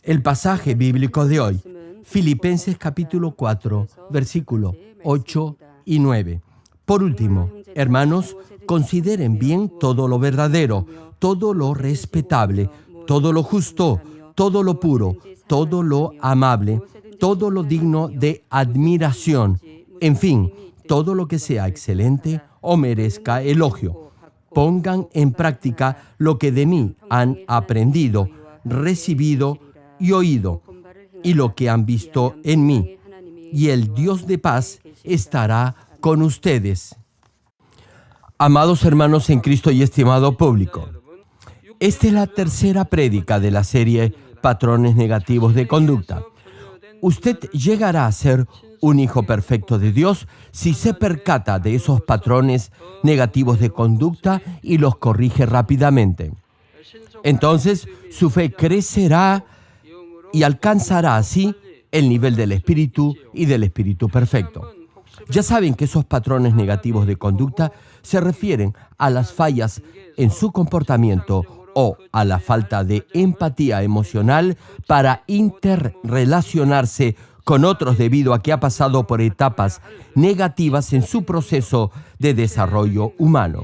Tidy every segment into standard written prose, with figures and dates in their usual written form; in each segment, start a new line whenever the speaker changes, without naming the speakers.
El pasaje bíblico de hoy, Filipenses capítulo 4, versículo 8 y 9. Por último, hermanos, consideren bien todo lo verdadero, todo lo respetable, todo lo justo, todo lo puro, todo lo amable, todo lo digno de admiración, en fin, todo lo que sea excelente o merezca elogio. Pongan en práctica lo que de mí han aprendido, recibido y oído, y lo que han visto en mí, y el Dios de paz estará con ustedes. Amados hermanos en Cristo y estimado público, esta es la tercera prédica de la serie Patrones Negativos de Conducta. Usted llegará a ser un hijo perfecto de Dios si se percata de esos patrones negativos de conducta y los corrige rápidamente. Entonces, su fe crecerá y alcanzará así el nivel del Espíritu y del Espíritu perfecto. Ya saben que esos patrones negativos de conducta se refieren a las fallas en su comportamiento o a la falta de empatía emocional para interrelacionarse con otros debido a que ha pasado por etapas negativas en su proceso de desarrollo humano.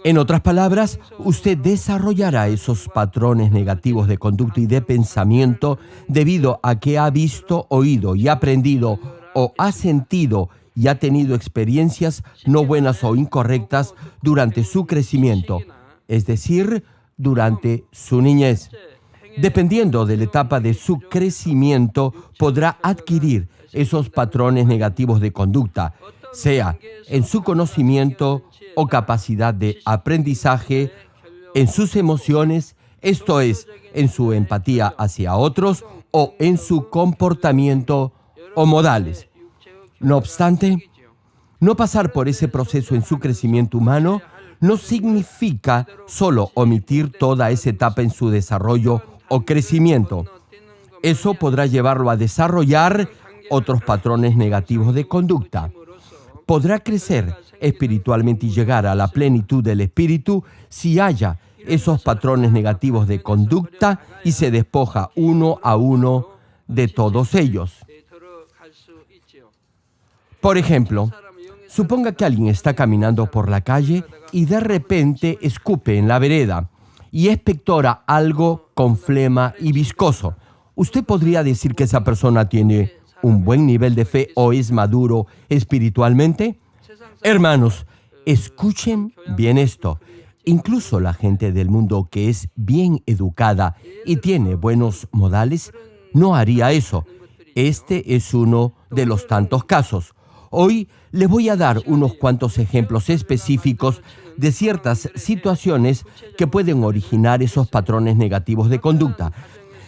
En otras palabras, usted desarrollará esos patrones negativos de conducta y de pensamiento debido a que ha visto, oído y aprendido o ha sentido y ha tenido experiencias no buenas o incorrectas durante su crecimiento, es decir, durante su niñez. Dependiendo de la etapa de su crecimiento, podrá adquirir esos patrones negativos de conducta, sea en su conocimiento o capacidad de aprendizaje, en sus emociones, esto es, en su empatía hacia otros o en su comportamiento o modales. No obstante, no pasar por ese proceso en su crecimiento humano no significa solo omitir toda esa etapa en su desarrollo o crecimiento. Eso podrá llevarlo a desarrollar otros patrones negativos de conducta. Podrá crecer espiritualmente y llegar a la plenitud del Espíritu si halla esos patrones negativos de conducta y se despoja uno a uno de todos ellos. Por ejemplo, suponga que alguien está caminando por la calle y de repente escupe en la vereda y expectora algo con flema y viscoso. ¿Usted podría decir que esa persona tiene un buen nivel de fe o es maduro espiritualmente? Hermanos, escuchen bien esto. Incluso la gente del mundo que es bien educada y tiene buenos modales no haría eso. Este es uno de los tantos casos. Hoy les voy a dar unos cuantos ejemplos específicos de ciertas situaciones que pueden originar esos patrones negativos de conducta.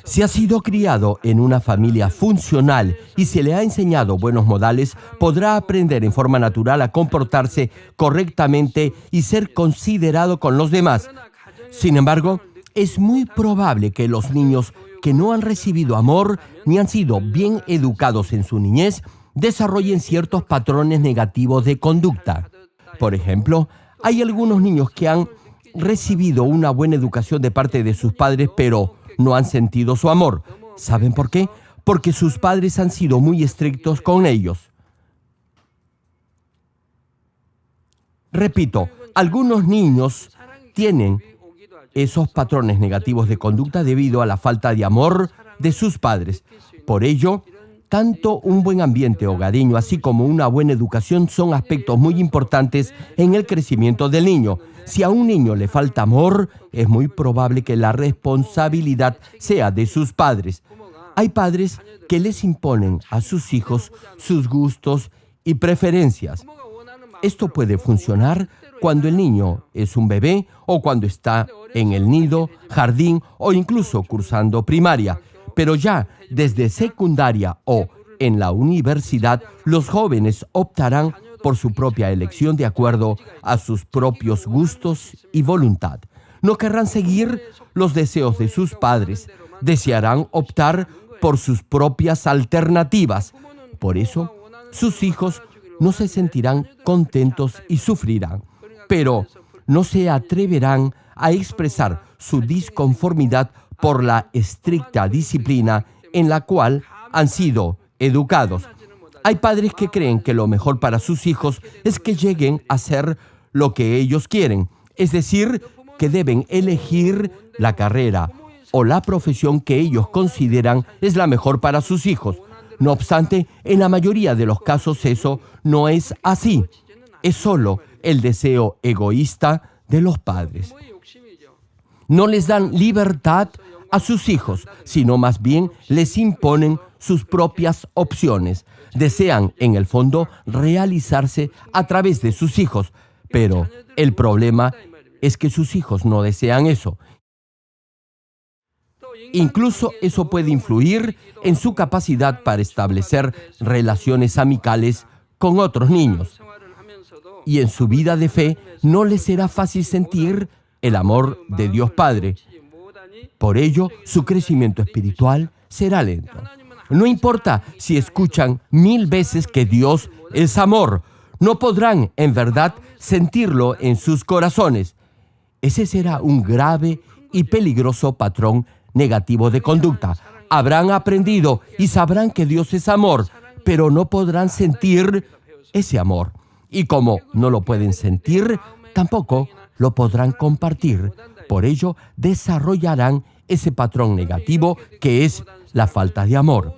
Si ha sido criado en una familia funcional y se le ha enseñado buenos modales, podrá aprender en forma natural a comportarse correctamente y ser considerado con los demás. Sin embargo, es muy probable que los niños que no han recibido amor ni han sido bien educados en su niñez desarrollen ciertos patrones negativos de conducta. Por ejemplo, hay algunos niños que han recibido una buena educación de parte de sus padres, pero no han sentido su amor. ¿Saben por qué? Porque sus padres han sido muy estrictos con ellos. Repito, algunos niños tienen esos patrones negativos de conducta debido a la falta de amor de sus padres. Por ello, tanto un buen ambiente hogareño, así como una buena educación, son aspectos muy importantes en el crecimiento del niño. Si a un niño le falta amor, es muy probable que la responsabilidad sea de sus padres. Hay padres que les imponen a sus hijos sus gustos y preferencias. Esto puede funcionar cuando el niño es un bebé o cuando está en el nido, jardín o incluso cursando primaria. Pero ya desde secundaria o en la universidad, los jóvenes optarán por su propia elección de acuerdo a sus propios gustos y voluntad. No querrán seguir los deseos de sus padres, desearán optar por sus propias alternativas. Por eso, sus hijos no se sentirán contentos y sufrirán, pero no se atreverán a expresar su disconformidad por la estricta disciplina en la cual han sido educados. Hay padres que creen que lo mejor para sus hijos es que lleguen a hacer lo que ellos quieren, es decir, que deben elegir la carrera o la profesión que ellos consideran es la mejor para sus hijos. No obstante, en la mayoría de los casos eso no es así. Es solo el deseo egoísta de los padres. No les dan libertad a sus hijos, sino más bien les imponen sus propias opciones. Desean, en el fondo, realizarse a través de sus hijos, pero el problema es que sus hijos no desean eso. Incluso eso puede influir en su capacidad para establecer relaciones amicales con otros niños. Y en su vida de fe no les será fácil sentir el amor de Dios Padre. Por ello, su crecimiento espiritual será lento. No importa si escuchan 1000 veces que Dios es amor, no podrán en verdad sentirlo en sus corazones. Ese será un grave y peligroso patrón negativo de conducta. Habrán aprendido y sabrán que Dios es amor, pero no podrán sentir ese amor. Y como no lo pueden sentir, tampoco lo podrán compartir. Por ello, desarrollarán ese patrón negativo que es la falta de amor.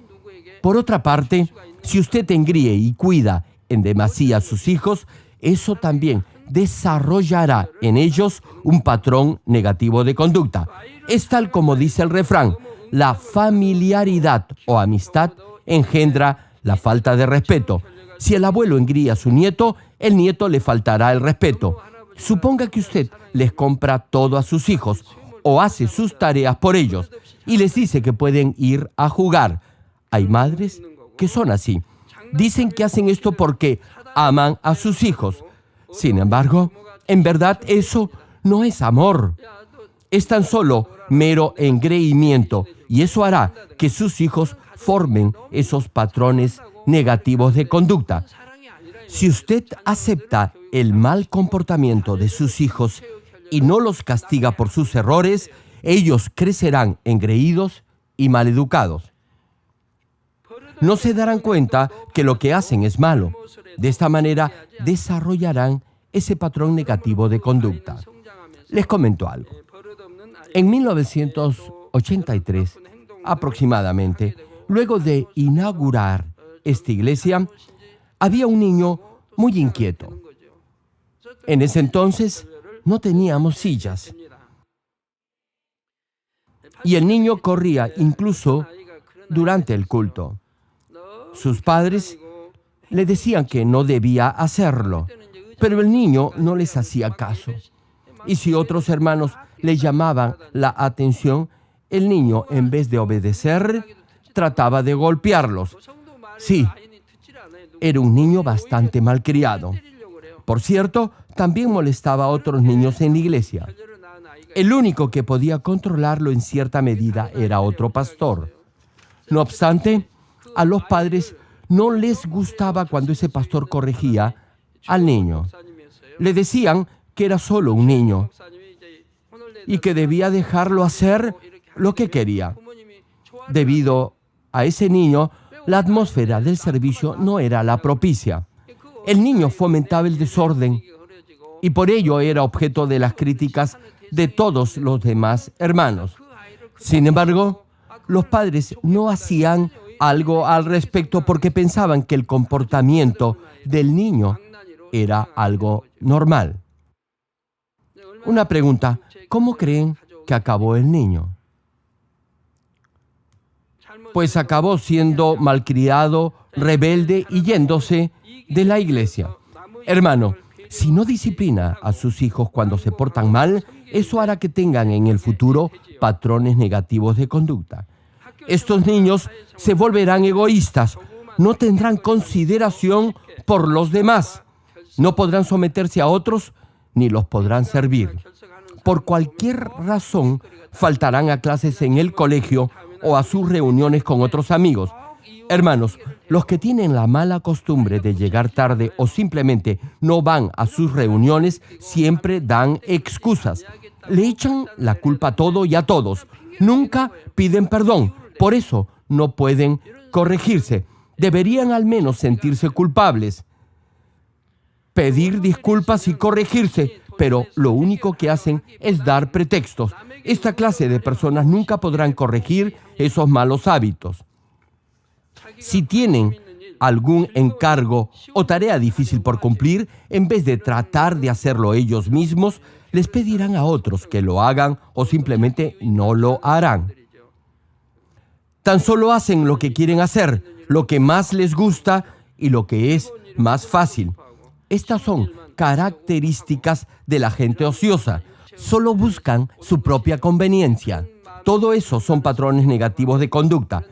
Por otra parte, si usted engríe y cuida en demasía a sus hijos, eso también desarrollará en ellos un patrón negativo de conducta. Es tal como dice el refrán: la familiaridad o amistad engendra la falta de respeto. Si el abuelo engría a su nieto, el nieto le faltará el respeto. Suponga que usted les compra todo a sus hijos o hace sus tareas por ellos y les dice que pueden ir a jugar. Hay madres que son así. Dicen que hacen esto porque aman a sus hijos. Sin embargo, en verdad eso no es amor. Es tan solo mero engreimiento y eso hará que sus hijos formen esos patrones negativos de conducta. Si usted acepta el mal comportamiento de sus hijos y no los castiga por sus errores, ellos crecerán engreídos y maleducados. No se darán cuenta que lo que hacen es malo. De esta manera desarrollarán ese patrón negativo de conducta. Les comento algo. En 1983, aproximadamente, luego de inaugurar esta iglesia, había un niño muy inquieto. En ese entonces no teníamos sillas. Y el niño corría incluso durante el culto. Sus padres le decían que no debía hacerlo, pero el niño no les hacía caso. Y si otros hermanos le llamaban la atención, el niño, en vez de obedecer, trataba de golpearlos. Sí, era un niño bastante malcriado. Por cierto, también molestaba a otros niños en la iglesia. El único que podía controlarlo en cierta medida era otro pastor. No obstante, a los padres no les gustaba cuando ese pastor corregía al niño. Le decían que era solo un niño y que debía dejarlo hacer lo que quería. Debido a ese niño, la atmósfera del servicio no era la propicia. El niño fomentaba el desorden y por ello era objeto de las críticas de todos los demás hermanos. Sin embargo, los padres no hacían algo al respecto porque pensaban que el comportamiento del niño era algo normal. Una pregunta: ¿cómo creen que acabó el niño? Pues acabó siendo malcriado, rebelde y yéndose de la iglesia. Hermano, si no disciplina a sus hijos cuando se portan mal, eso hará que tengan en el futuro patrones negativos de conducta. Estos niños se volverán egoístas, no tendrán consideración por los demás, no podrán someterse a otros ni los podrán servir. Por cualquier razón, faltarán a clases en el colegio o a sus reuniones con otros amigos. Hermanos, los que tienen la mala costumbre de llegar tarde o simplemente no van a sus reuniones siempre dan excusas. Le echan la culpa a todo y a todos. Nunca piden perdón. Por eso no pueden corregirse. Deberían al menos sentirse culpables, pedir disculpas y corregirse, pero lo único que hacen es dar pretextos. Esta clase de personas nunca podrán corregir esos malos hábitos. Si tienen algún encargo o tarea difícil por cumplir, en vez de tratar de hacerlo ellos mismos, les pedirán a otros que lo hagan o simplemente no lo harán. Tan solo hacen lo que quieren hacer, lo que más les gusta y lo que es más fácil. Estas son características de la gente ociosa. Solo buscan su propia conveniencia. Todo eso son patrones negativos de conducta.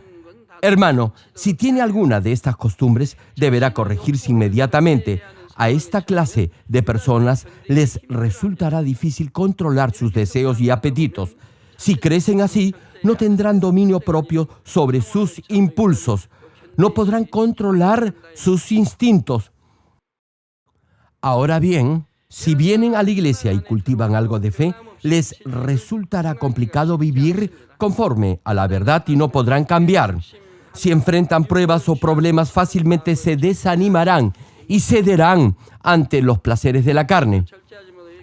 Hermano, si tiene alguna de estas costumbres, deberá corregirse inmediatamente. A esta clase de personas les resultará difícil controlar sus deseos y apetitos. Si crecen así, no tendrán dominio propio sobre sus impulsos. No podrán controlar sus instintos. Ahora bien, si vienen a la iglesia y cultivan algo de fe, les resultará complicado vivir conforme a la verdad y no podrán cambiar. Si enfrentan pruebas o problemas, fácilmente se desanimarán y cederán ante los placeres de la carne.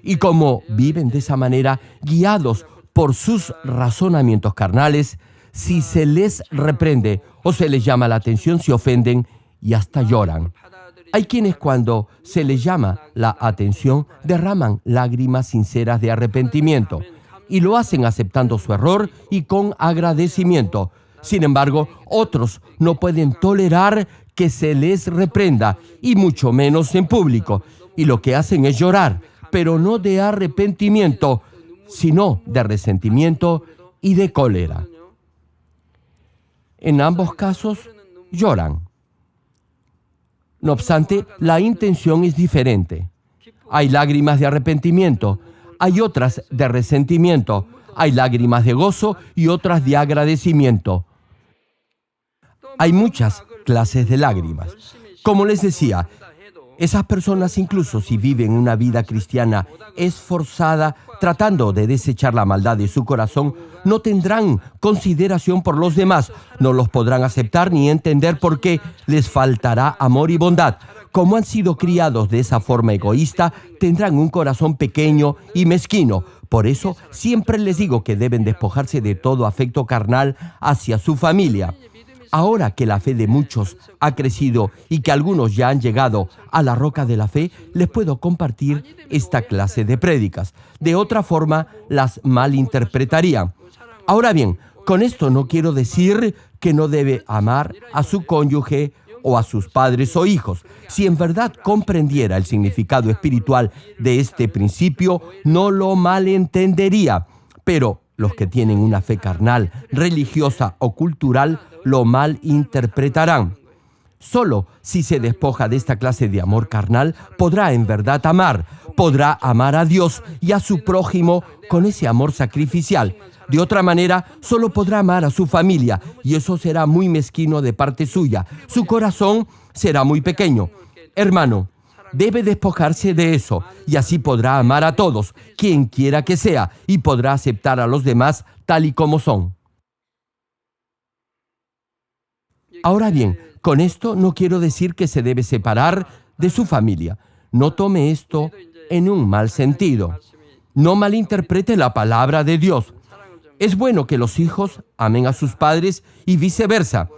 Y como viven de esa manera, guiados por sus razonamientos carnales, si se les reprende o se les llama la atención, se ofenden y hasta lloran. Hay quienes cuando se les llama la atención derraman lágrimas sinceras de arrepentimiento y lo hacen aceptando su error y con agradecimiento. Sin embargo, otros no pueden tolerar que se les reprenda y mucho menos en público. Y lo que hacen es llorar, pero no de arrepentimiento, sino de resentimiento y de cólera. En ambos casos, lloran. No obstante, la intención es diferente. Hay lágrimas de arrepentimiento, hay otras de resentimiento, hay lágrimas de gozo y otras de agradecimiento. Hay muchas clases de lágrimas. Como les decía, esas personas, incluso si viven una vida cristiana esforzada, tratando de desechar la maldad de su corazón, no tendrán consideración por los demás, no los podrán aceptar ni entender porque les faltará amor y bondad. Como han sido criados de esa forma egoísta, tendrán un corazón pequeño y mezquino. Por eso, siempre les digo que deben despojarse de todo afecto carnal hacia su familia. Ahora que la fe de muchos ha crecido y que algunos ya han llegado a la roca de la fe, les puedo compartir esta clase de prédicas. De otra forma, las malinterpretarían. Ahora bien, con esto no quiero decir que no debe amar a su cónyuge o a sus padres o hijos. Si en verdad comprendiera el significado espiritual de este principio, no lo malentendería. Pero los que tienen una fe carnal, religiosa o cultural, lo malinterpretarán. Solo si se despoja de esta clase de amor carnal, podrá en verdad amar. Podrá amar a Dios y a su prójimo con ese amor sacrificial. De otra manera, solo podrá amar a su familia, y eso será muy mezquino de parte suya. Su corazón será muy pequeño. Hermano, debe despojarse de eso, y así podrá amar a todos, quien quiera que sea, y podrá aceptar a los demás tal y como son. Ahora bien, con esto no quiero decir que se debe separar de su familia. No tome esto en un mal sentido. No malinterprete la palabra de Dios. Es bueno que los hijos amen a sus padres y viceversa.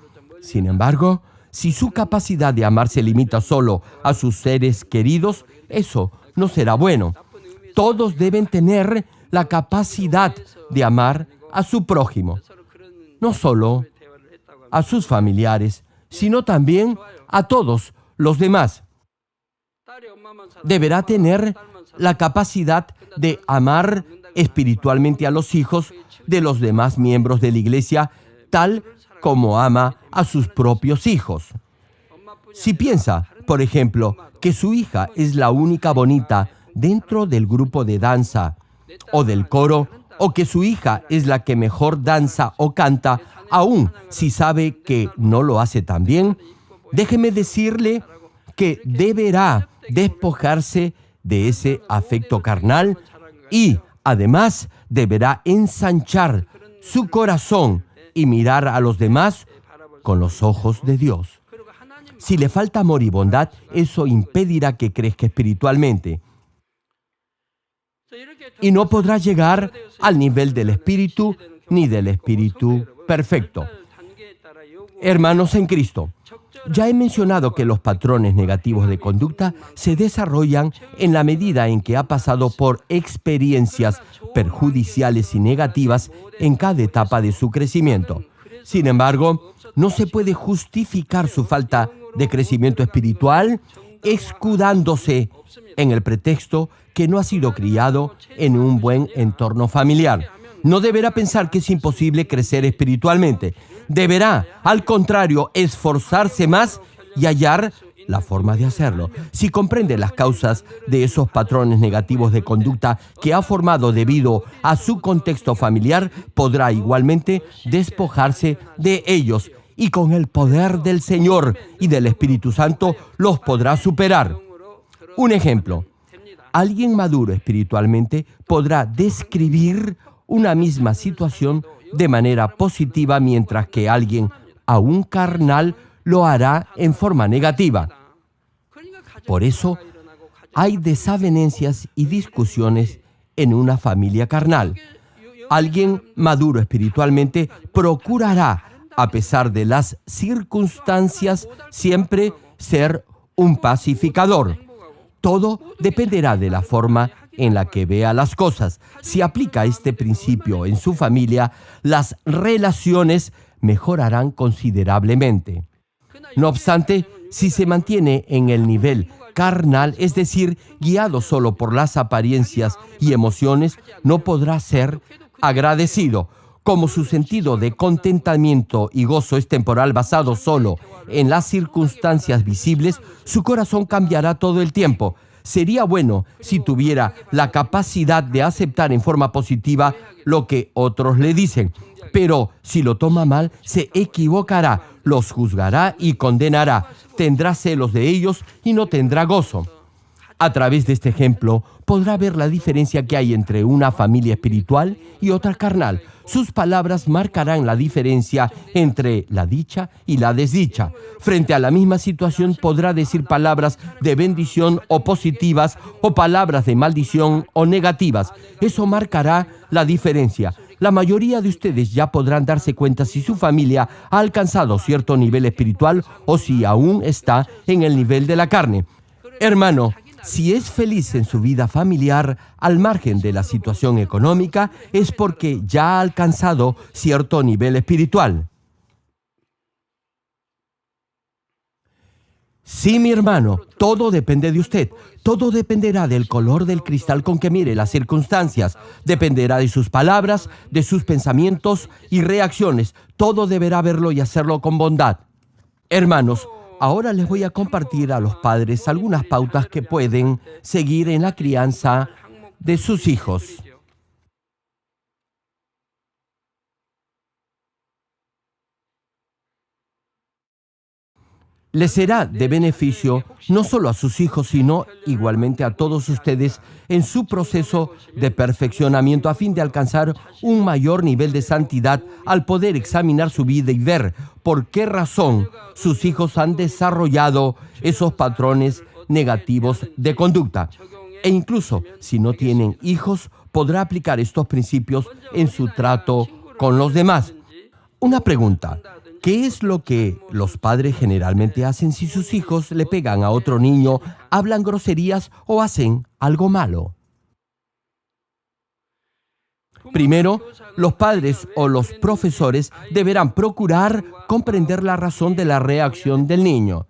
Sin embargo, si su capacidad de amar se limita solo a sus seres queridos, eso no será bueno. Todos deben tener la capacidad de amar a su prójimo, no solo a sus familiares, sino también a todos los demás. Deberá tener la capacidad de amar espiritualmente a los hijos de los demás miembros de la iglesia, tal como ama a sus propios hijos. Si piensa, por ejemplo, que su hija es la única bonita dentro del grupo de danza o del coro, o que su hija es la que mejor danza o canta, aun si sabe que no lo hace tan bien, déjeme decirle que deberá despojarse de ese afecto carnal y Además, deberá ensanchar su corazón y mirar a los demás con los ojos de Dios. Si le falta amor y bondad, eso impedirá que crezca espiritualmente. Y no podrá llegar al nivel del Espíritu ni del Espíritu perfecto. Hermanos en Cristo, ya he mencionado que los patrones negativos de conducta se desarrollan en la medida en que ha pasado por experiencias perjudiciales y negativas en cada etapa de su crecimiento. Sin embargo, no se puede justificar su falta de crecimiento espiritual escudándose en el pretexto que no ha sido criado en un buen entorno familiar. No deberá pensar que es imposible crecer espiritualmente. Deberá, al contrario, esforzarse más y hallar la forma de hacerlo. Si comprende las causas de esos patrones negativos de conducta que ha formado debido a su contexto familiar, podrá igualmente despojarse de ellos y con el poder del Señor y del Espíritu Santo los podrá superar. Un ejemplo. Alguien maduro espiritualmente podrá describir una misma situación de manera positiva, mientras que alguien aún carnal lo hará en forma negativa. Por eso, hay desavenencias y discusiones en una familia carnal. Alguien maduro espiritualmente procurará, a pesar de las circunstancias, siempre ser un pacificador. Todo dependerá de la forma en la que vea las cosas. Si aplica este principio en su familia, las relaciones mejorarán considerablemente. No obstante, si se mantiene en el nivel carnal, es decir, guiado solo por las apariencias y emociones, no podrá ser agradecido. Como su sentido de contentamiento y gozo es temporal, basado solo en las circunstancias visibles, su corazón cambiará todo el tiempo. Sería bueno si tuviera la capacidad de aceptar en forma positiva lo que otros le dicen, pero si lo toma mal, se equivocará, los juzgará y condenará, tendrá celos de ellos y no tendrá gozo. A través de este ejemplo, podrá ver la diferencia que hay entre una familia espiritual y otra carnal. Sus palabras marcarán la diferencia entre la dicha y la desdicha. Frente a la misma situación, podrá decir palabras de bendición o positivas, o palabras de maldición o negativas. Eso marcará la diferencia. La mayoría de ustedes ya podrán darse cuenta si su familia ha alcanzado cierto nivel espiritual o si aún está en el nivel de la carne. Hermano, si es feliz en su vida familiar, al margen de la situación económica, es porque ya ha alcanzado cierto nivel espiritual. Sí, mi hermano, todo depende de usted. Todo dependerá del color del cristal con que mire las circunstancias. Dependerá de sus palabras, de sus pensamientos y reacciones. Todo deberá verlo y hacerlo con bondad. Hermanos, ahora les voy a compartir a los padres algunas pautas que pueden seguir en la crianza de sus hijos. Les será de beneficio no solo a sus hijos, sino igualmente a todos ustedes en su proceso de perfeccionamiento, a fin de alcanzar un mayor nivel de santidad al poder examinar su vida y ver por qué razón sus hijos han desarrollado esos patrones negativos de conducta. E incluso si no tienen hijos, podrá aplicar estos principios en su trato con los demás. Una pregunta. ¿Qué es lo que los padres generalmente hacen si sus hijos le pegan a otro niño, hablan groserías o hacen algo malo? Primero, los padres o los profesores deberán procurar comprender la razón de la reacción del niño.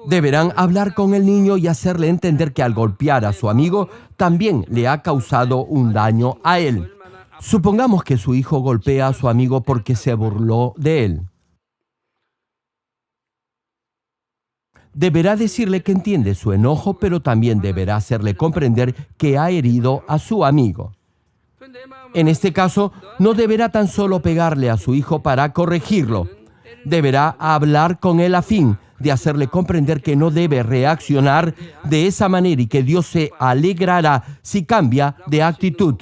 Deberán hablar con el niño y hacerle entender que al golpear a su amigo también le ha causado un daño a él. Supongamos que su hijo golpea a su amigo porque se burló de él. Deberá decirle que entiende su enojo, pero también deberá hacerle comprender que ha herido a su amigo. En este caso, no deberá tan solo pegarle a su hijo para corregirlo. Deberá hablar con él a fin de hacerle comprender que no debe reaccionar de esa manera y que Dios se alegrará si cambia de actitud.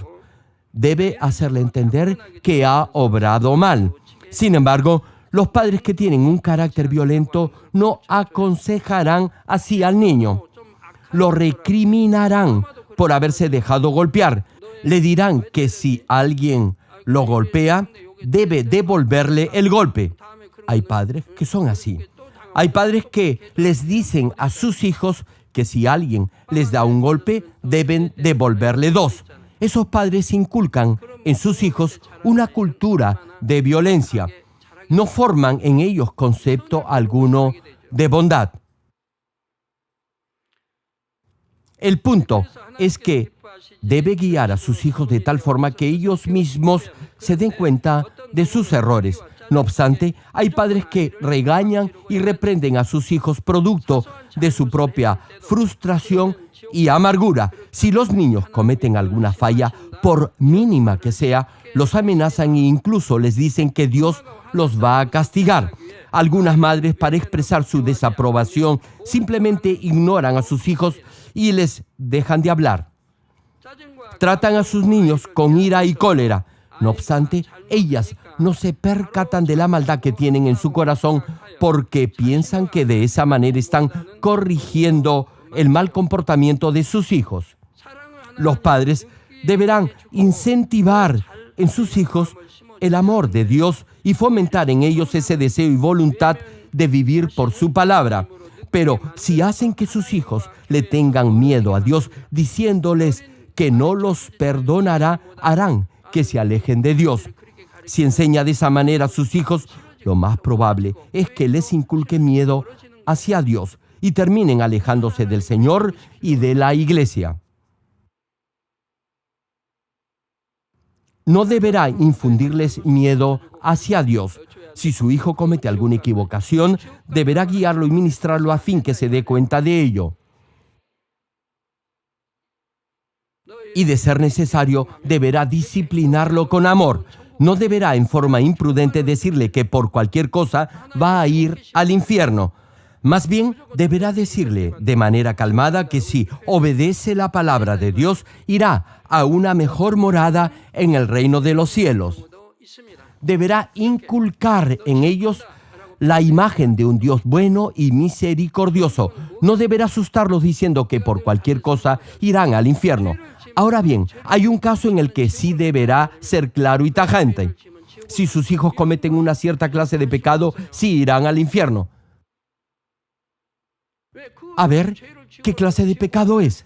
debe hacerle entender que ha obrado mal. Sin embargo, los padres que tienen un carácter violento no aconsejarán así al niño. Lo recriminarán por haberse dejado golpear. Le dirán que si alguien lo golpea, debe devolverle el golpe. Hay padres que son así. Hay padres que les dicen a sus hijos que si alguien les da un golpe, deben devolverle dos. Esos padres inculcan en sus hijos una cultura de violencia. No forman en ellos concepto alguno de bondad. El punto es que debe guiar a sus hijos de tal forma que ellos mismos se den cuenta de sus errores. No obstante, hay padres que regañan y reprenden a sus hijos producto de su propia frustración y amargura. Si los niños cometen alguna falla, por mínima que sea, los amenazan e incluso les dicen que Dios los va a castigar. Algunas madres, para expresar su desaprobación, simplemente ignoran a sus hijos y les dejan de hablar. Tratan a sus niños con ira y cólera. No obstante, ellas no se percatan de la maldad que tienen en su corazón porque piensan que de esa manera están corrigiendo el mal comportamiento de sus hijos. Los padres deberán incentivar en sus hijos el amor de Dios y fomentar en ellos ese deseo y voluntad de vivir por su palabra. Pero si hacen que sus hijos le tengan miedo a Dios, diciéndoles que no los perdonará, harán que se alejen de Dios. Si enseña de esa manera a sus hijos, lo más probable es que les inculque miedo hacia Dios y terminen alejándose del Señor y de la iglesia. No deberá infundirles miedo hacia Dios. Si su hijo comete alguna equivocación, deberá guiarlo y ministrarlo a fin que se dé cuenta de ello. Y de ser necesario, deberá disciplinarlo con amor. No deberá en forma imprudente decirle que por cualquier cosa va a ir al infierno. Más bien, deberá decirle de manera calmada que si obedece la palabra de Dios, irá a una mejor morada en el reino de los cielos. Deberá inculcar en ellos la imagen de un Dios bueno y misericordioso. No deberá asustarlos diciendo que por cualquier cosa irán al infierno. Ahora bien, hay un caso en el que sí deberá ser claro y tajante. Si sus hijos cometen una cierta clase de pecado, sí irán al infierno. A ver, ¿qué clase de pecado es?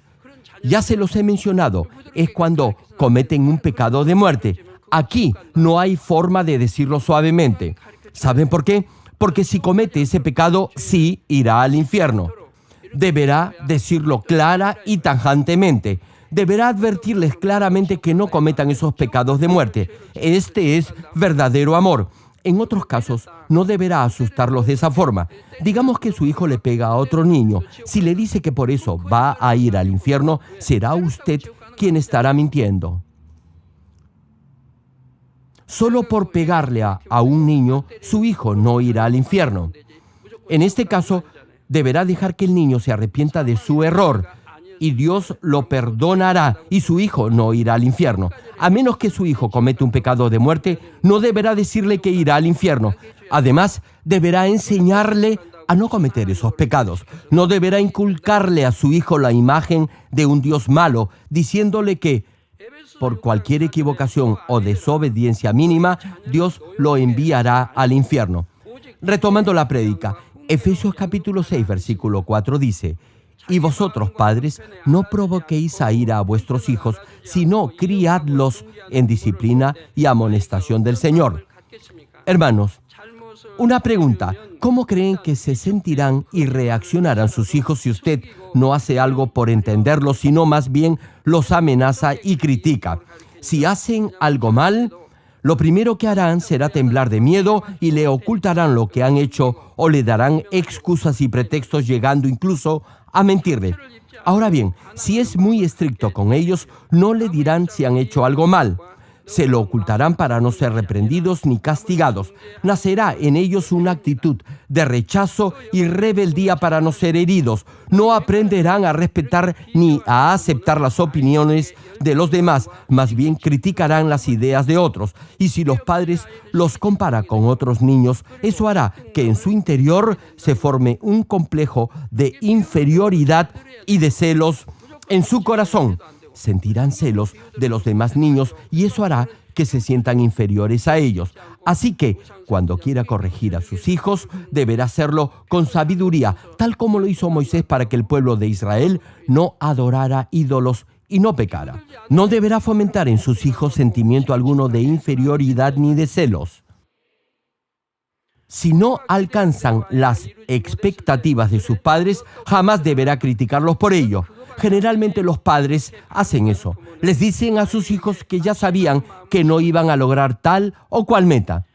Ya se los he mencionado. Es cuando cometen un pecado de muerte. Aquí no hay forma de decirlo suavemente. ¿Saben por qué? Porque si comete ese pecado, sí irá al infierno. Deberá decirlo clara y tajantemente. Deberá advertirles claramente que no cometan esos pecados de muerte. Este es verdadero amor. En otros casos, no deberá asustarlos de esa forma. Digamos que su hijo le pega a otro niño. Si le dice que por eso va a ir al infierno, será usted quien estará mintiendo. Solo por pegarle a un niño, su hijo no irá al infierno. En este caso, deberá dejar que el niño se arrepienta de su error y Dios lo perdonará y su hijo no irá al infierno. A menos que su hijo cometa un pecado de muerte, no deberá decirle que irá al infierno. Además, deberá enseñarle a no cometer esos pecados. No deberá inculcarle a su hijo la imagen de un Dios malo, diciéndole que por cualquier equivocación o desobediencia mínima, Dios lo enviará al infierno. Retomando la prédica, Efesios capítulo 6, versículo 4 dice: «Y vosotros, padres, no provoquéis a ira a vuestros hijos, sino criadlos en disciplina y amonestación del Señor». Hermanos, una pregunta: ¿cómo creen que se sentirán y reaccionarán sus hijos si usted no hace algo por entenderlos, sino más bien los amenaza y critica? Si hacen algo mal, lo primero que harán será temblar de miedo y le ocultarán lo que han hecho o le darán excusas y pretextos, llegando incluso a mentirle. Ahora bien, si es muy estricto con ellos, no le dirán si han hecho algo mal. Se lo ocultarán para no ser reprendidos ni castigados. Nacerá en ellos una actitud de rechazo y rebeldía para no ser heridos. No aprenderán a respetar ni a aceptar las opiniones de los demás, más bien criticarán las ideas de otros. Y si los padres los comparan con otros niños, eso hará que en su interior se forme un complejo de inferioridad y de celos en su corazón. Sentirán celos de los demás niños y eso hará que se sientan inferiores a ellos. Así que, cuando quiera corregir a sus hijos, deberá hacerlo con sabiduría, tal como lo hizo Moisés para que el pueblo de Israel no adorara ídolos y no pecara. No deberá fomentar en sus hijos sentimiento alguno de inferioridad ni de celos. Si no alcanzan las expectativas de sus padres, jamás deberá criticarlos por ello. Generalmente los padres hacen eso. Les dicen a sus hijos que ya sabían que no iban a lograr tal o cual meta.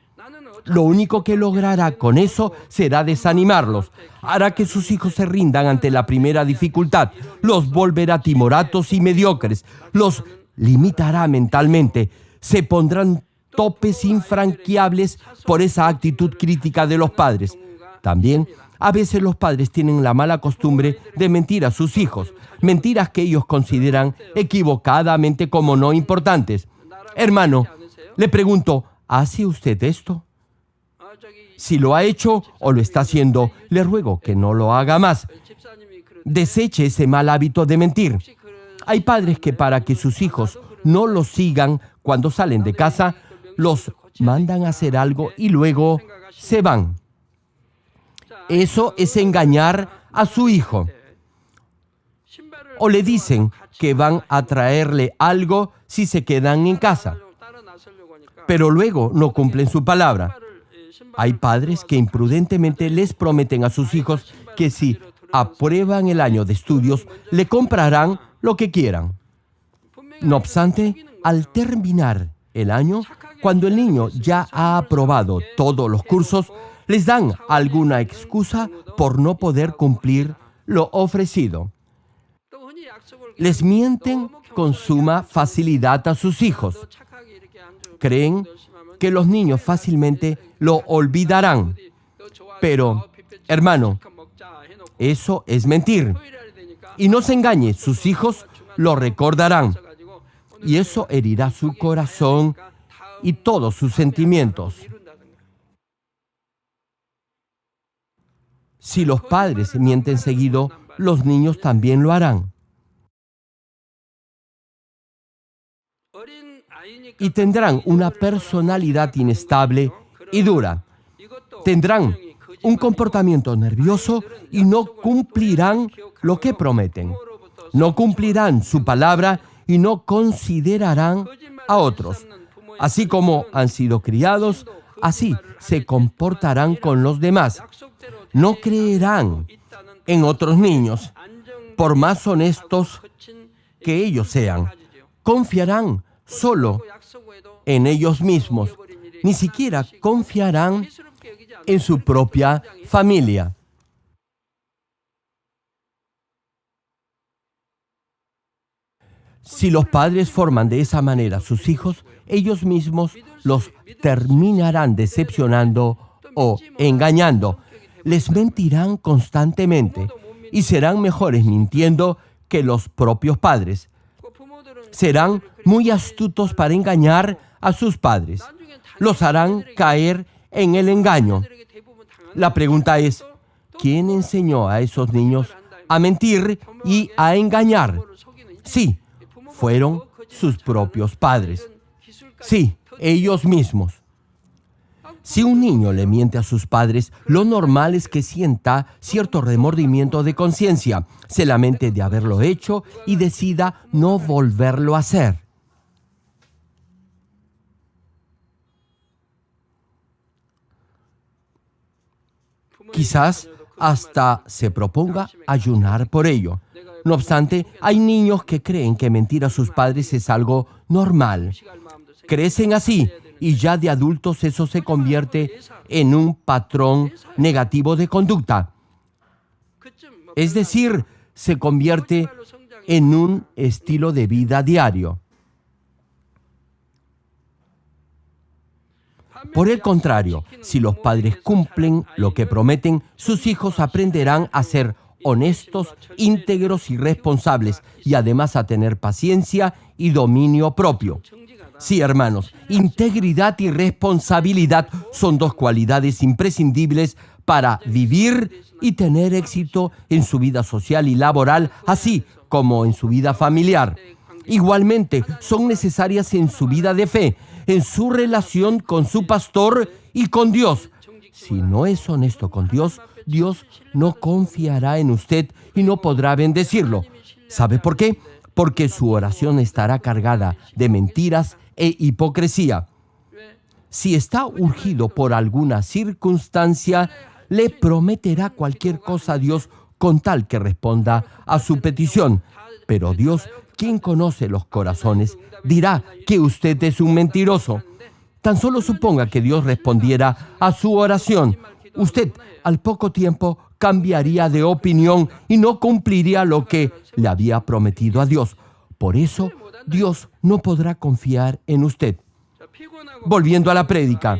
Lo único que logrará con eso será desanimarlos. Hará que sus hijos se rindan ante la primera dificultad. Los volverá timoratos y mediocres. Los limitará mentalmente. Se pondrán topes infranqueables por esa actitud crítica de los padres. También, a veces los padres tienen la mala costumbre de mentir a sus hijos, mentiras que ellos consideran equivocadamente como no importantes. Hermano, le pregunto, ¿hace usted esto? Si lo ha hecho o lo está haciendo, le ruego que no lo haga más. Deseche ese mal hábito de mentir. Hay padres que para que sus hijos no los sigan cuando salen de casa, los mandan a hacer algo y luego se van. Eso es engañar a su hijo. O le dicen que van a traerle algo si se quedan en casa, pero luego no cumplen su palabra. Hay padres que imprudentemente les prometen a sus hijos que si aprueban el año de estudios, le comprarán lo que quieran. No obstante, al terminar el año, cuando el niño ya ha aprobado todos los cursos, les dan alguna excusa por no poder cumplir lo ofrecido. Les mienten con suma facilidad a sus hijos. Creen que los niños fácilmente lo olvidarán. Pero, hermano, eso es mentir. Y no se engañe, sus hijos lo recordarán. Y eso herirá su corazón y todos sus sentimientos. Si los padres mienten seguido, los niños también lo harán. Y tendrán una personalidad inestable y dura. Tendrán un comportamiento nervioso y no cumplirán lo que prometen. No cumplirán su palabra y no considerarán a otros. Así como han sido criados, así se comportarán con los demás. No creerán en otros niños, por más honestos que ellos sean. Confiarán solo en ellos mismos. Ni siquiera confiarán en su propia familia. Si los padres forman de esa manera a sus hijos, ellos mismos los terminarán decepcionando o engañando. Les mentirán constantemente y serán mejores mintiendo que los propios padres. Serán muy astutos para engañar a sus padres. Los harán caer en el engaño. La pregunta es, ¿quién enseñó a esos niños a mentir y a engañar? Sí, fueron sus propios padres. Sí, ellos mismos. Si un niño le miente a sus padres, lo normal es que sienta cierto remordimiento de conciencia, se lamente de haberlo hecho y decida no volverlo a hacer. Quizás hasta se proponga ayunar por ello. No obstante, hay niños que creen que mentir a sus padres es algo normal. Crecen así y ya de adultos eso se convierte en un patrón negativo de conducta. Es decir, se convierte en un estilo de vida diario. Por el contrario, si los padres cumplen lo que prometen, sus hijos aprenderán a ser honestos, íntegros y responsables, y además a tener paciencia y dominio propio. Sí, hermanos, integridad y responsabilidad son dos cualidades imprescindibles para vivir y tener éxito en su vida social y laboral, así como en su vida familiar. Igualmente, son necesarias en su vida de fe, en su relación con su pastor y con Dios. Si no es honesto con Dios, Dios no confiará en usted y no podrá bendecirlo. ¿Sabe por qué? Porque su oración estará cargada de mentiras e hipocresía. Si está urgido por alguna circunstancia, le prometerá cualquier cosa a Dios con tal que responda a su petición. Pero Dios, quien conoce los corazones, dirá que usted es un mentiroso. Tan solo suponga que Dios respondiera a su oración. Usted, al poco tiempo, cambiaría de opinión y no cumpliría lo que le había prometido a Dios. Por eso, Dios no podrá confiar en usted. Volviendo a la prédica,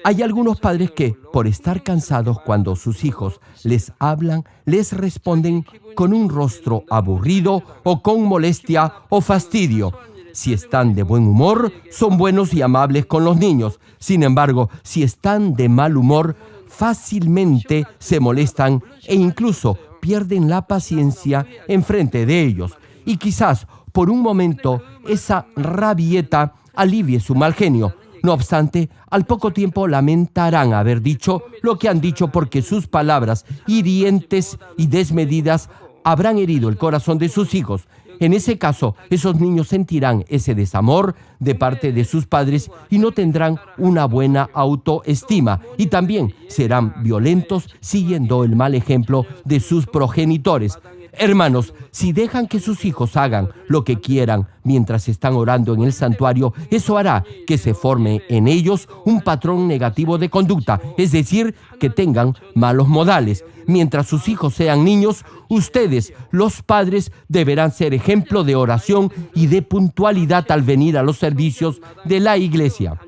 hay algunos padres que, por estar cansados cuando sus hijos les hablan, les responden con un rostro aburrido o con molestia o fastidio. Si están de buen humor, son buenos y amables con los niños. Sin embargo, si están de mal humor, fácilmente se molestan e incluso pierden la paciencia enfrente de ellos. Y quizás por un momento esa rabieta alivie su mal genio. No obstante, al poco tiempo lamentarán haber dicho lo que han dicho porque sus palabras hirientes y desmedidas habrán herido el corazón de sus hijos. En ese caso, esos niños sentirán ese desamor de parte de sus padres y no tendrán una buena autoestima y también serán violentos siguiendo el mal ejemplo de sus progenitores. Hermanos, si dejan que sus hijos hagan lo que quieran mientras están orando en el santuario, eso hará que se forme en ellos un patrón negativo de conducta, es decir, que tengan malos modales. Mientras sus hijos sean niños, ustedes, los padres, deberán ser ejemplo de oración y de puntualidad al venir a los servicios de la iglesia.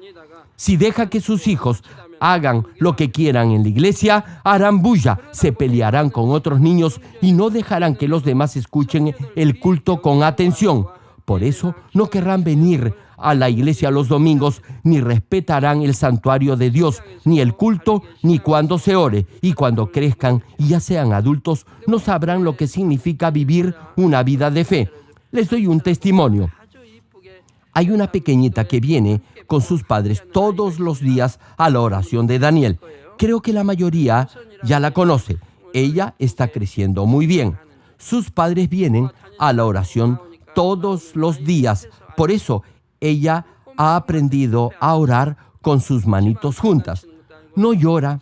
Si deja que sus hijos hagan lo que quieran en la iglesia, harán bulla, se pelearán con otros niños y no dejarán que los demás escuchen el culto con atención. Por eso no querrán venir a la iglesia los domingos, ni respetarán el santuario de Dios, ni el culto, ni cuando se ore. Y cuando crezcan y ya sean adultos, no sabrán lo que significa vivir una vida de fe. Les doy un testimonio. Hay una pequeñita que viene con sus padres todos los días a la oración de Daniel. Creo que la mayoría ya la conoce. Ella está creciendo muy bien. Sus padres vienen a la oración todos los días. Por eso, ella ha aprendido a orar con sus manitos juntas. No llora,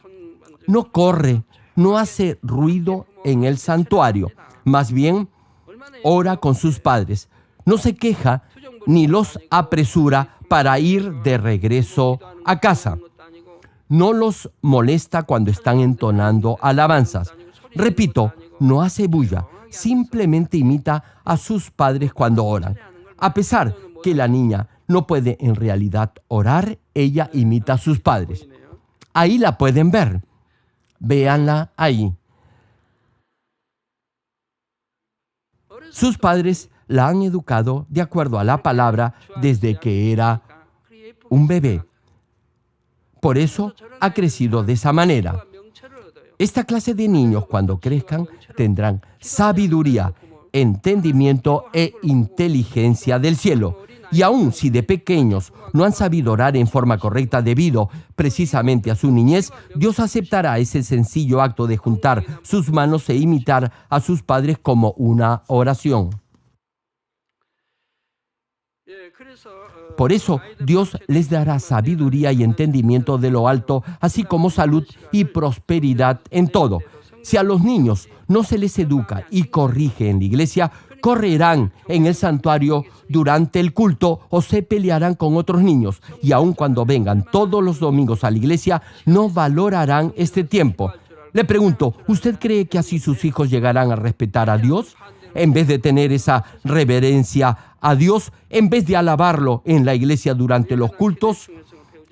no corre, no hace ruido en el santuario. Más bien, ora con sus padres. No se queja ni los apresura para ir de regreso a casa. No los molesta cuando están entonando alabanzas. Repito, no hace bulla, simplemente imita a sus padres cuando oran. A pesar que la niña no puede en realidad orar, ella imita a sus padres. Ahí la pueden ver. Véanla ahí. Sus padres la han educado de acuerdo a la palabra desde que era un bebé. Por eso ha crecido de esa manera. Esta clase de niños, cuando crezcan, tendrán sabiduría, entendimiento e inteligencia del cielo. Y aun si de pequeños no han sabido orar en forma correcta debido precisamente a su niñez, Dios aceptará ese sencillo acto de juntar sus manos e imitar a sus padres como una oración. Por eso, Dios les dará sabiduría y entendimiento de lo alto, así como salud y prosperidad en todo. Si a los niños no se les educa y corrige en la iglesia, correrán en el santuario durante el culto o se pelearán con otros niños. Y aun cuando vengan todos los domingos a la iglesia, no valorarán este tiempo. Le pregunto, ¿usted cree que así sus hijos llegarán a respetar a Dios? En vez de tener esa reverencia a Dios, en vez de alabarlo en la iglesia durante los cultos,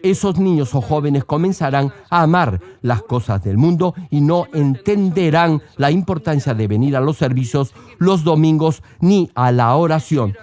esos niños o jóvenes comenzarán a amar las cosas del mundo y no entenderán la importancia de venir a los servicios los domingos ni a la oración.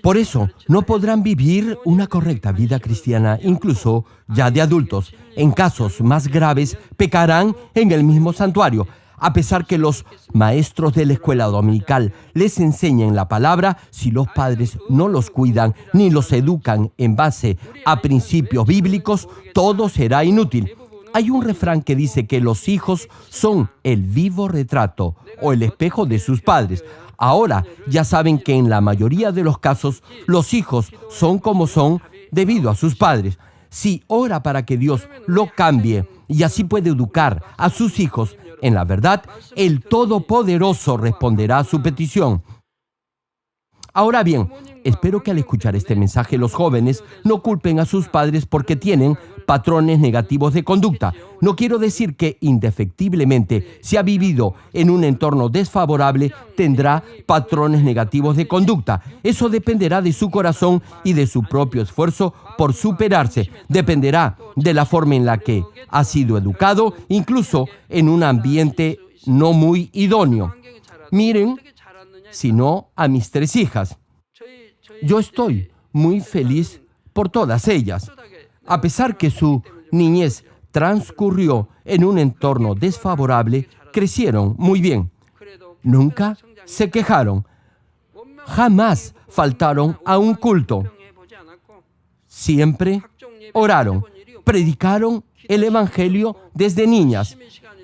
Por eso, no podrán vivir una correcta vida cristiana, incluso ya de adultos. En casos más graves, pecarán en el mismo santuario. A pesar que los maestros de la escuela dominical les enseñen la palabra, si los padres no los cuidan ni los educan en base a principios bíblicos, todo será inútil. Hay un refrán que dice que los hijos son el vivo retrato o el espejo de sus padres. Ahora ya saben que en la mayoría de los casos los hijos son como son debido a sus padres. Si ora para que Dios lo cambie y así puede educar a sus hijos en la verdad, el Todopoderoso responderá a su petición. Ahora bien, espero que al escuchar este mensaje los jóvenes no culpen a sus padres porque tienen patrones negativos de conducta. No quiero decir que indefectiblemente, si ha vivido en un entorno desfavorable, tendrá patrones negativos de conducta. Eso dependerá de su corazón y de su propio esfuerzo por superarse. Dependerá de la forma en la que ha sido educado, incluso en un ambiente no muy idóneo. Miren, si no, a mis 3 hijas. Yo estoy muy feliz por todas ellas. A pesar que su niñez transcurrió en un entorno desfavorable, crecieron muy bien. Nunca se quejaron. Jamás faltaron a un culto. Siempre oraron. Predicaron el Evangelio desde niñas.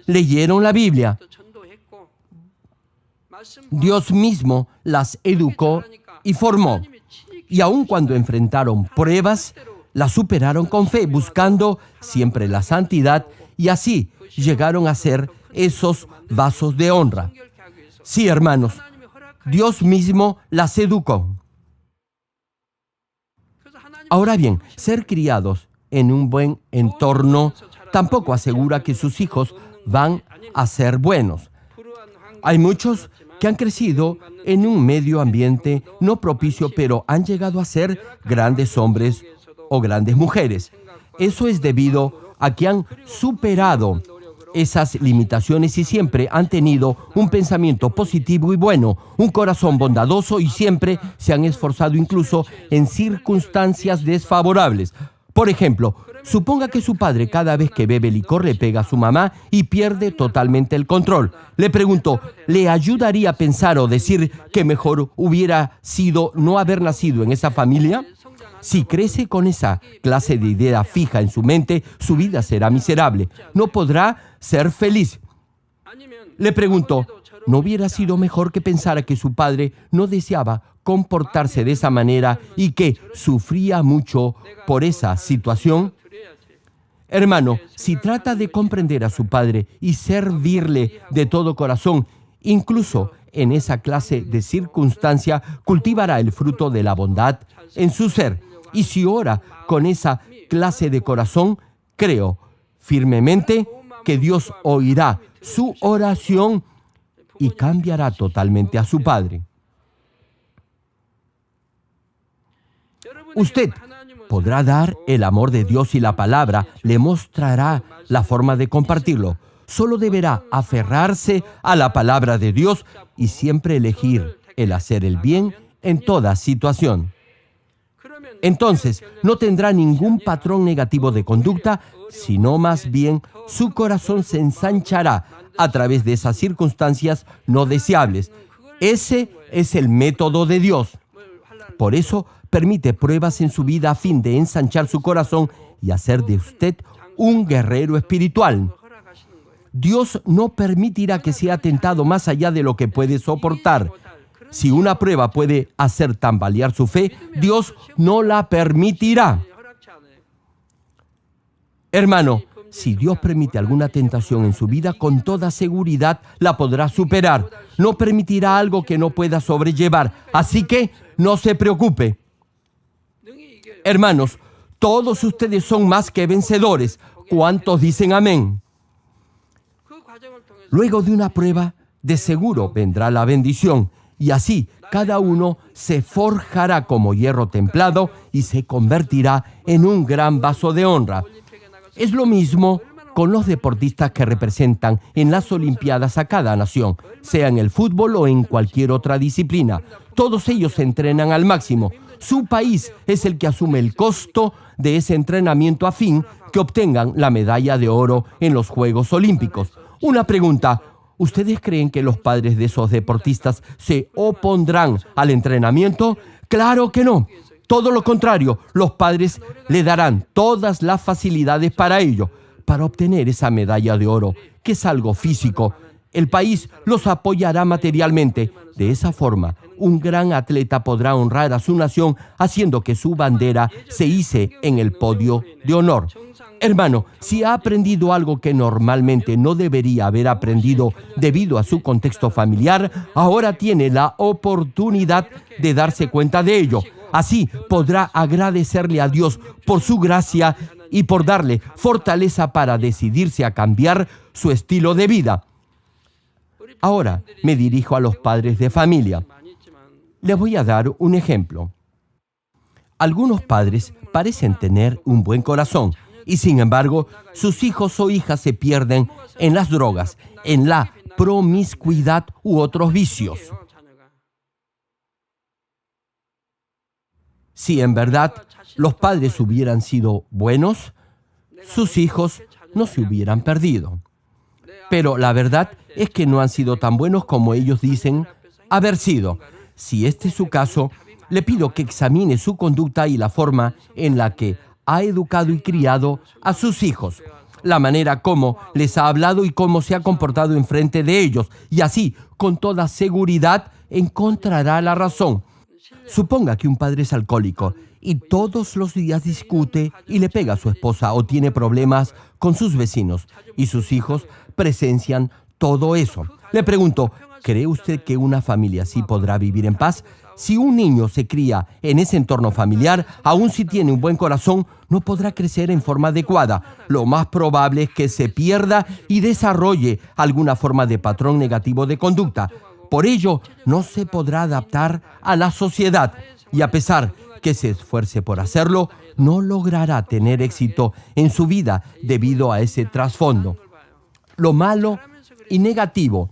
Leyeron la Biblia. Dios mismo las educó y formó. Y aun cuando enfrentaron pruebas, las superaron con fe, buscando siempre la santidad, y así llegaron a ser esos vasos de honra. Sí, hermanos, Dios mismo las educó. Ahora bien, ser criados en un buen entorno tampoco asegura que sus hijos van a ser buenos. Hay muchos que han crecido en un medio ambiente no propicio, pero han llegado a ser grandes hombres o grandes mujeres. Eso es debido a que han superado esas limitaciones y siempre han tenido un pensamiento positivo y bueno, un corazón bondadoso y siempre se han esforzado incluso en circunstancias desfavorables. Por ejemplo, suponga que su padre cada vez que bebe licor le pega a su mamá y pierde totalmente el control. Le pregunto, ¿le ayudaría a pensar o decir que mejor hubiera sido no haber nacido en esa familia? Si crece con esa clase de idea fija en su mente, su vida será miserable. No podrá ser feliz. Le pregunto, ¿no hubiera sido mejor que pensara que su padre no deseaba comportarse de esa manera y que sufría mucho por esa situación? Hermano, si trata de comprender a su padre y servirle de todo corazón, incluso en esa clase de circunstancia, cultivará el fruto de la bondad en su ser. Y si ora con esa clase de corazón, creo firmemente que Dios oirá su oración y cambiará totalmente a su padre. Usted podrá dar el amor de Dios y la palabra le mostrará la forma de compartirlo. Solo deberá aferrarse a la palabra de Dios y siempre elegir el hacer el bien en toda situación. Entonces, no tendrá ningún patrón negativo de conducta, sino más bien su corazón se ensanchará a través de esas circunstancias no deseables. Ese es el método de Dios. Por eso, permite pruebas en su vida a fin de ensanchar su corazón y hacer de usted un guerrero espiritual. Dios no permitirá que sea tentado más allá de lo que puede soportar. Si una prueba puede hacer tambalear su fe, Dios no la permitirá. Hermano, si Dios permite alguna tentación en su vida, con toda seguridad la podrá superar. No permitirá algo que no pueda sobrellevar. Así que no se preocupe. Hermanos, todos ustedes son más que vencedores. ¿Cuántos dicen amén? Luego de una prueba, de seguro vendrá la bendición. Y así, cada uno se forjará como hierro templado y se convertirá en un gran vaso de honra. Es lo mismo con los deportistas que representan en las Olimpiadas a cada nación, sea en el fútbol o en cualquier otra disciplina. Todos ellos se entrenan al máximo. Su país es el que asume el costo de ese entrenamiento a fin que obtengan la medalla de oro en los Juegos Olímpicos. Una pregunta: ¿ustedes creen que los padres de esos deportistas se opondrán al entrenamiento? ¡Claro que no! Todo lo contrario, los padres le darán todas las facilidades para ello, para obtener esa medalla de oro, que es algo físico. El país los apoyará materialmente. De esa forma, un gran atleta podrá honrar a su nación haciendo que su bandera se hice en el podio de honor. Hermano, si ha aprendido algo que normalmente no debería haber aprendido debido a su contexto familiar, ahora tiene la oportunidad de darse cuenta de ello. Así podrá agradecerle a Dios por su gracia y por darle fortaleza para decidirse a cambiar su estilo de vida. Ahora me dirijo a los padres de familia. Les voy a dar un ejemplo. Algunos padres parecen tener un buen corazón y, sin embargo, sus hijos o hijas se pierden en las drogas, en la promiscuidad u otros vicios. Si en verdad los padres hubieran sido buenos, sus hijos no se hubieran perdido. Pero la verdad es que no han sido tan buenos como ellos dicen haber sido. Si este es su caso, le pido que examine su conducta y la forma en la que ha educado y criado a sus hijos, la manera como les ha hablado y cómo se ha comportado enfrente de ellos, y así, con toda seguridad, encontrará la razón. Suponga que un padre es alcohólico y todos los días discute y le pega a su esposa o tiene problemas con sus vecinos, y sus hijos presencian todo eso. Le pregunto, ¿cree usted que una familia así podrá vivir en paz? Si un niño se cría en ese entorno familiar, aun si tiene un buen corazón, no podrá crecer en forma adecuada. Lo más probable es que se pierda y desarrolle alguna forma de patrón negativo de conducta. Por ello, no se podrá adaptar a la sociedad y, a pesar que se esfuerce por hacerlo, no logrará tener éxito en su vida debido a ese trasfondo. Lo malo y negativo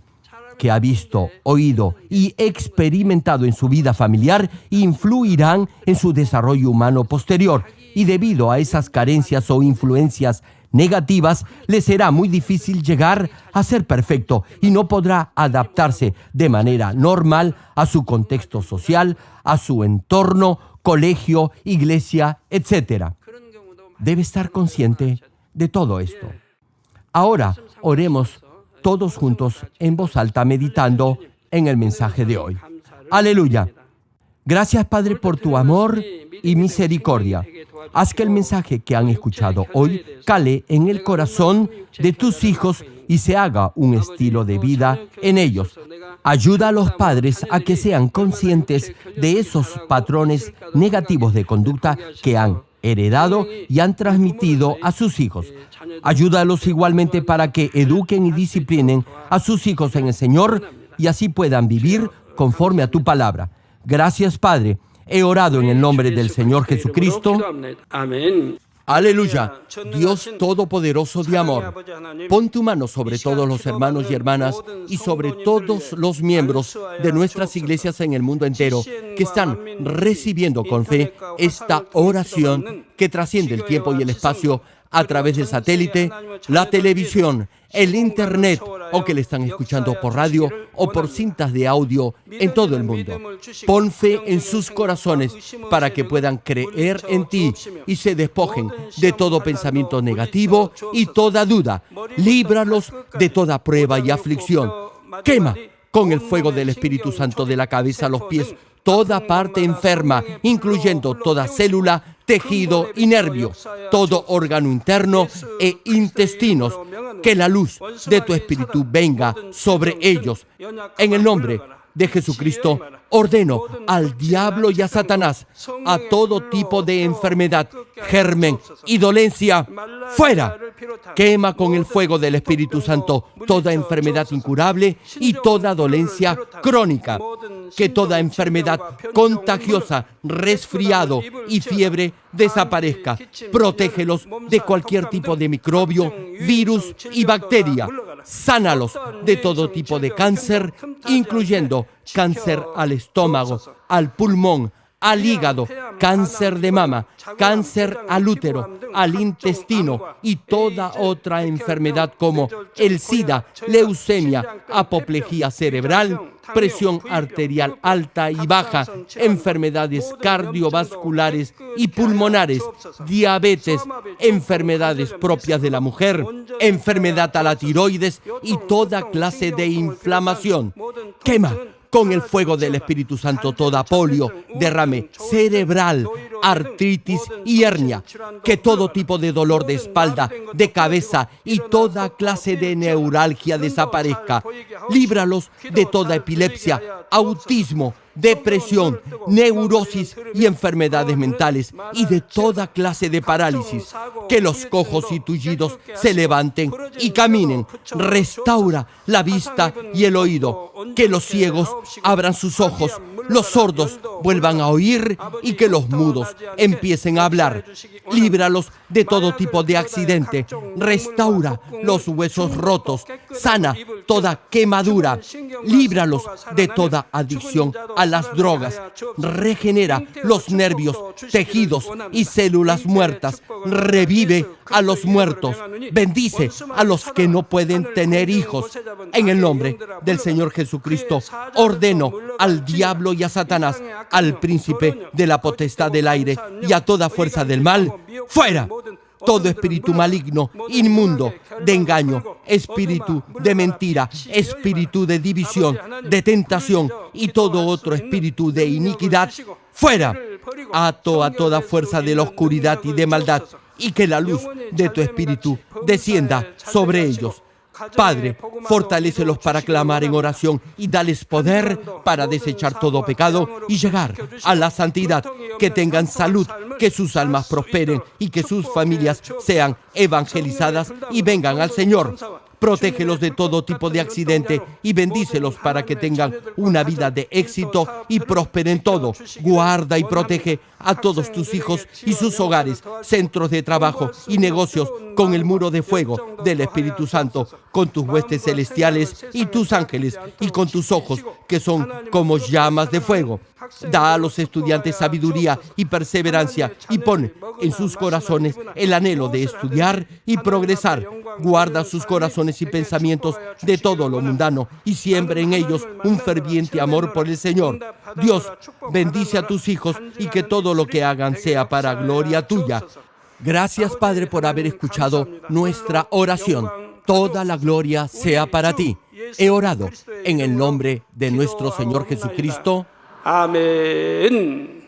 que ha visto, oído y experimentado en su vida familiar influirán en su desarrollo humano posterior, y debido a esas carencias o influencias negativas, le será muy difícil llegar a ser perfecto y no podrá adaptarse de manera normal a su contexto social, a su entorno, colegio, iglesia, etc. Debe estar consciente de todo esto. Ahora, oremos todos juntos en voz alta, meditando en el mensaje de hoy. Aleluya. Gracias, Padre, por tu amor y misericordia. Haz que el mensaje que han escuchado hoy cale en el corazón de tus hijos y se haga un estilo de vida en ellos. Ayuda a los padres a que sean conscientes de esos patrones negativos de conducta que han heredado y han transmitido a sus hijos. Ayúdalos igualmente para que eduquen y disciplinen a sus hijos en el Señor y así puedan vivir conforme a tu palabra. Gracias, Padre. He orado en el nombre del Señor Jesucristo.
Amén.
Aleluya. Dios Todopoderoso de amor, pon tu mano sobre todos los hermanos y hermanas y sobre todos los miembros de nuestras iglesias en el mundo entero que están recibiendo con fe esta oración que trasciende el tiempo y el espacio a través del satélite, la televisión, el internet, o que le están escuchando por radio o por cintas de audio en todo el mundo. Pon fe en sus corazones para que puedan creer en ti y se despojen de todo pensamiento negativo y toda duda. Líbralos de toda prueba y aflicción. Quema con el fuego del Espíritu Santo de la cabeza a los pies toda parte enferma, incluyendo toda célula, tejido y nervio, todo órgano interno e intestinos. Que la luz de tu Espíritu venga sobre ellos. En el nombre de Jesucristo, ordeno al diablo y a Satanás, a todo tipo de enfermedad, germen y dolencia, fuera. Quema con el fuego del Espíritu Santo toda enfermedad incurable y toda dolencia crónica. Que toda enfermedad contagiosa, resfriado y fiebre desaparezca. Protégelos de cualquier tipo de microbio, virus y bacteria. Sánalos de todo tipo de cáncer, incluyendo cáncer al estómago, al pulmón, al hígado, cáncer de mama, cáncer al útero, al intestino y toda otra enfermedad como el SIDA, leucemia, apoplejía cerebral, presión arterial alta y baja, enfermedades cardiovasculares y pulmonares, diabetes, enfermedades propias de la mujer, enfermedad a la tiroides y toda clase de inflamación. Quema con el fuego del Espíritu Santo toda polio, derrame cerebral, artritis y hernia. Que todo tipo de dolor de espalda, de cabeza y toda clase de neuralgia desaparezca. Líbralos de toda epilepsia, autismo, depresión, neurosis y enfermedades mentales y de toda clase de parálisis. Que los cojos y tullidos se levanten y caminen. Restaura la vista y el oído. Que los ciegos abran sus ojos, los sordos vuelvan a oír y que los mudos empiecen a hablar. Líbralos de todo tipo de accidente. Restaura los huesos rotos. Sana toda quemadura. Líbralos de toda adicción a las drogas. Regenera los nervios, tejidos y células muertas. Revive a los muertos. Bendice a los que no pueden tener hijos. En el nombre del Señor Jesucristo, ordeno al diablo y a Satanás, al príncipe de la potestad del aire y a toda fuerza del mal, fuera. Todo espíritu maligno, inmundo, de engaño, espíritu de mentira, espíritu de división, de tentación y todo otro espíritu de iniquidad, fuera. Ato a toda fuerza de la oscuridad y de maldad, y que la luz de tu espíritu descienda sobre ellos. Padre, fortalécelos para clamar en oración y dales poder para desechar todo pecado y llegar a la santidad. Que tengan salud, que sus almas prosperen y que sus familias sean evangelizadas y vengan al Señor. Protégelos de todo tipo de accidente y bendícelos para que tengan una vida de éxito y prosperen todo. Guarda y protege a todos tus hijos y sus hogares, centros de trabajo y negocios con el muro de fuego del Espíritu Santo, con tus huestes celestiales y tus ángeles y con tus ojos que son como llamas de fuego. Da a los estudiantes sabiduría y perseverancia y pone en sus corazones el anhelo de estudiar y progresar. Guarda sus corazones y pensamientos de todo lo mundano y siembra en ellos un ferviente amor por el Señor. Dios, bendice a tus hijos y que todo lo que hagan sea para gloria tuya. Gracias, Padre, por haber escuchado nuestra oración. Toda la gloria sea para ti. He orado en el nombre de nuestro Señor Jesucristo.
아멘.